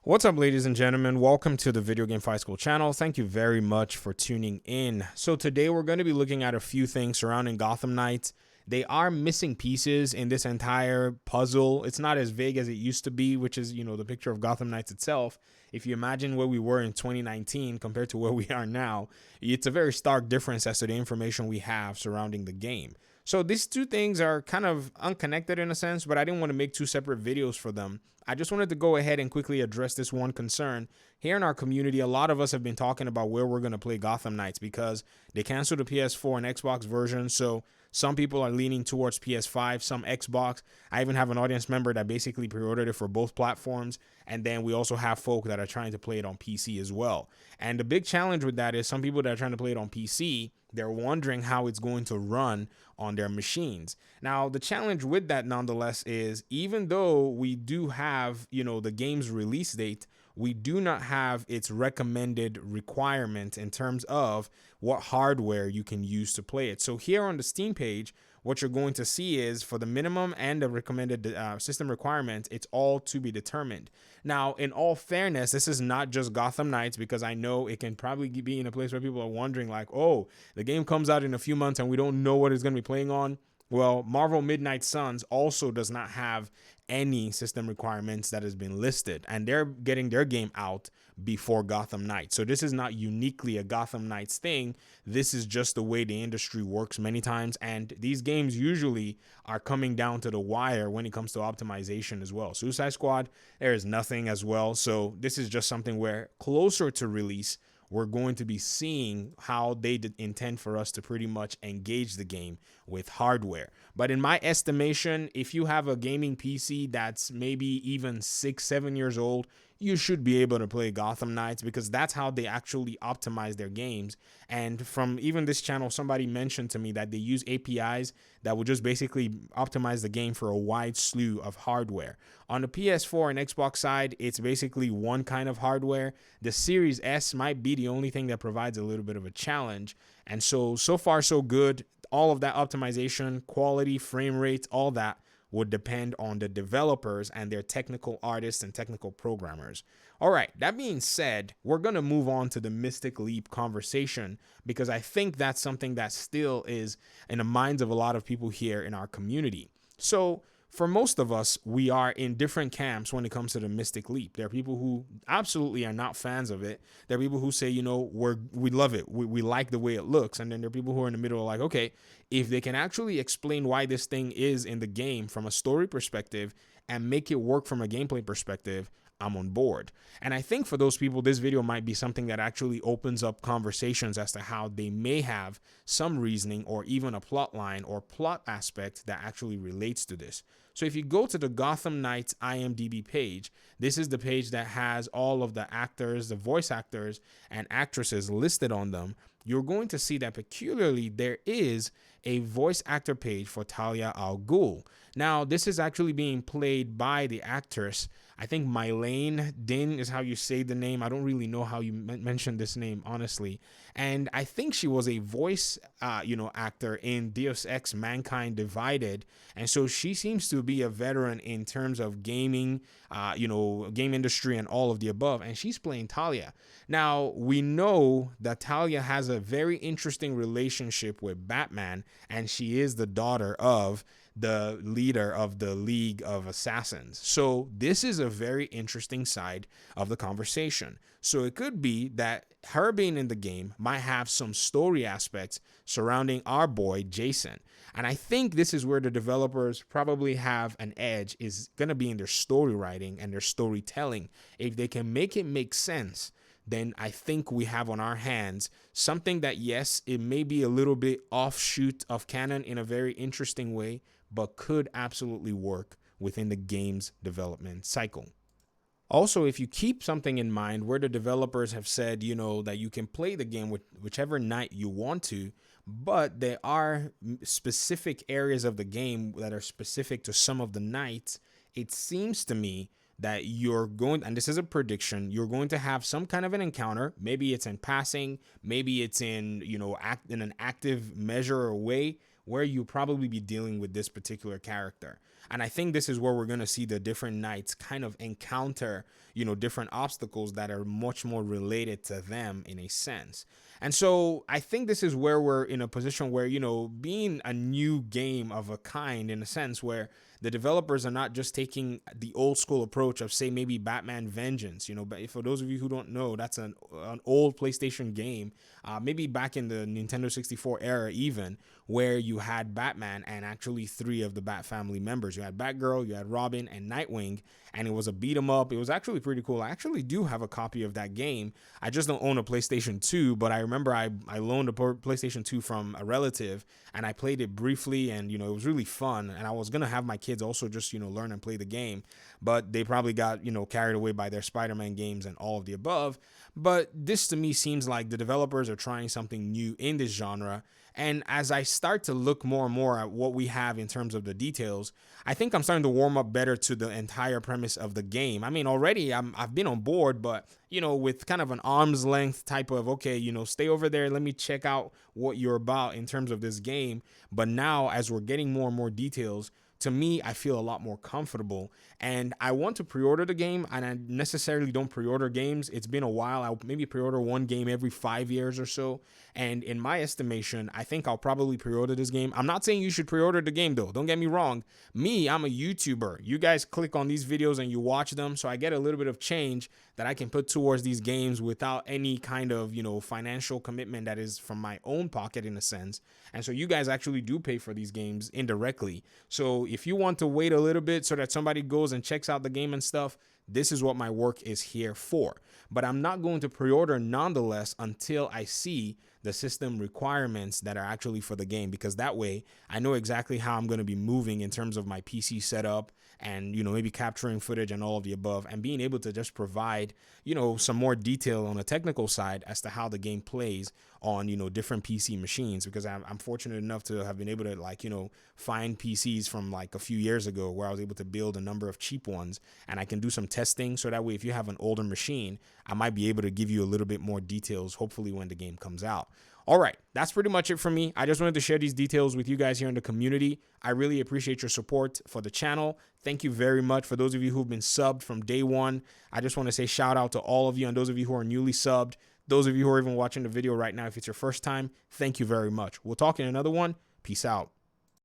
What's up, ladies and gentlemen? Welcome to the Video Game Fight School channel. Thank you very much for tuning in. So today we're going to be looking at a few things surrounding Gotham Knights. They are missing pieces in this entire puzzle. It's not as vague as it used to be, which is, the picture of Gotham Knights itself. If you imagine where we were in 2019 compared to where we are now, it's a very stark difference as to the information we have surrounding the game. So these two things are kind of unconnected in a sense, but I didn't want to make two separate videos for them. I just wanted to go ahead and quickly address this one concern. Here in our community, a lot of us have been talking about where we're going to play Gotham Knights because they canceled the PS4 and Xbox version. So some people are leaning towards PS5, some Xbox. I even have an audience member that basically pre-ordered it for both platforms. And then we also have folk that are trying to play it on PC as well. And the big challenge with that is some people that are trying to play it on PC, they're wondering how it's going to run on their machines. Now, the challenge with that nonetheless is even though we do have, the game's release date, we do not have its recommended requirement in terms of what hardware you can use to play it. So here on the Steam page, what you're going to see is for the minimum and the recommended system requirements, it's all to be determined. Now, in all fairness, this is not just Gotham Knights, because I know it can probably be in a place where people are wondering like, oh, the game comes out in a few months and we don't know what it's going to be playing on. Well, Marvel Midnight Suns also does not have any system requirements that has been listed, and they're getting their game out before Gotham Knights. So this is not uniquely a Gotham Knights thing. This is just the way the industry works many times, and these games usually are coming down to the wire when it comes to optimization as well. Suicide Squad, there is nothing as well. So this is just something where closer to release, we're going to be seeing how they intend for us to pretty much engage the game with hardware. But in my estimation, if you have a gaming PC that's maybe even 6-7 years old, you should be able to play Gotham Knights because that's how they actually optimize their games. And from even this channel, somebody mentioned to me that they use APIs that will just basically optimize the game for a wide slew of hardware. On the PS4 and Xbox side, it's basically one kind of hardware. The Series S might be the only thing that provides a little bit of a challenge. And so far, so good. All of that optimization, quality, frame rates, all that would depend on the developers and their technical artists and technical programmers. All right, that being said, we're going to move on to the Mystic Leap conversation because I think that's something that still is in the minds of a lot of people here in our community. So for most of us, we are in different camps when it comes to the Mystic Leap. There are people who absolutely are not fans of it. There are people who say, we love it. We like the way it looks. And then there are people who are in the middle like, okay, if they can actually explain why this thing is in the game from a story perspective and make it work from a gameplay perspective, I'm on board. And I think for those people, this video might be something that actually opens up conversations as to how they may have some reasoning or even a plot line or plot aspect that actually relates to this. So if you go to the Gotham Knights IMDb page, this is the page that has all of the actors, the voice actors and actresses listed on them. You're going to see that peculiarly there is a voice actor page for Talia al Ghul. Now, this is actually being played by the actress. I think Mylene Din is how you say the name. I don't really know how you mentioned this name, honestly. And I think she was a voice, actor in Deus Ex Mankind Divided. And so she seems to be a veteran in terms of gaming, game industry and all of the above. And she's playing Talia. Now, we know that Talia has a very interesting relationship with Batman, and she is the daughter of the leader of the League of Assassins. So this is a very interesting side of the conversation. So it could be that her being in the game might have some story aspects surrounding our boy Jason. And I think this is where the developers probably have an edge, is going to be in their story writing and their storytelling. If they can make it make sense, then I think we have on our hands something that, yes, it may be a little bit offshoot of canon in a very interesting way, but could absolutely work within the game's development cycle. Also, if you keep something in mind where the developers have said, that you can play the game with whichever knight you want to, but there are specific areas of the game that are specific to some of the knights, it seems to me that you're going, and this is a prediction, you're going to have some kind of an encounter. Maybe it's in passing, maybe it's in, in an active measure or way where you probably be dealing with this particular character. And I think this is where we're going to see the different knights kind of encounter, different obstacles that are much more related to them in a sense. And so I think this is where we're in a position where, being a new game of a kind, in a sense where the developers are not just taking the old school approach of, say, maybe Batman Vengeance. But for those of you who don't know, that's an old PlayStation game, maybe back in the Nintendo 64 era even, where you had Batman and actually 3 of the Bat family members. You had Batgirl, you had Robin, and Nightwing, and it was a beat 'em up. It was actually pretty cool. I actually do have a copy of that game. I just don't own a PlayStation 2, but I remember I loaned a PlayStation 2 from a relative, and I played it briefly, and it was really fun. And I was gonna have my kids also just learn and play the game, but they probably got carried away by their Spider-Man games and all of the above. But this to me seems like the developers are trying something new in this genre. And as I start to look more and more at what we have in terms of the details, I think I'm starting to warm up better to the entire premise of the game. I mean, already I've been on board, but with kind of an arm's length type of, okay, stay over there, let me check out what you're about in terms of this game. But now, as we're getting more and more details, to me, I feel a lot more comfortable, and I want to pre-order the game, and I necessarily don't pre-order games. It's been a while. I'll maybe pre-order one game every 5 years or so, and in my estimation, I think I'll probably pre-order this game. I'm not saying you should pre-order the game, though. Don't get me wrong. I'm a YouTuber. You guys click on these videos and you watch them, so I get a little bit of change that I can put towards these games without any kind of, financial commitment that is from my own pocket in a sense. And so you guys actually do pay for these games indirectly. So if you want to wait a little bit so that somebody goes and checks out the game and stuff, this is what my work is here for. But I'm not going to pre-order nonetheless until I see the system requirements that are actually for the game, because that way I know exactly how I'm going to be moving in terms of my PC setup and, maybe capturing footage and all of the above, and being able to just provide, some more detail on the technical side as to how the game plays on, different PC machines, because I'm fortunate enough to have been able to find PCs from like a few years ago where I was able to build a number of cheap ones, and I can do some testing. So that way, if you have an older machine, I might be able to give you a little bit more details, hopefully when the game comes out. All right, that's pretty much it for me. I just wanted to share these details with you guys here in the community. I really appreciate your support for the channel. Thank you very much. For those of you who've been subbed from day one, I just want to say shout out to all of you, and those of you who are newly subbed, those of you who are even watching the video right now, if it's your first time, thank you very much. We'll talk in another one. Peace out.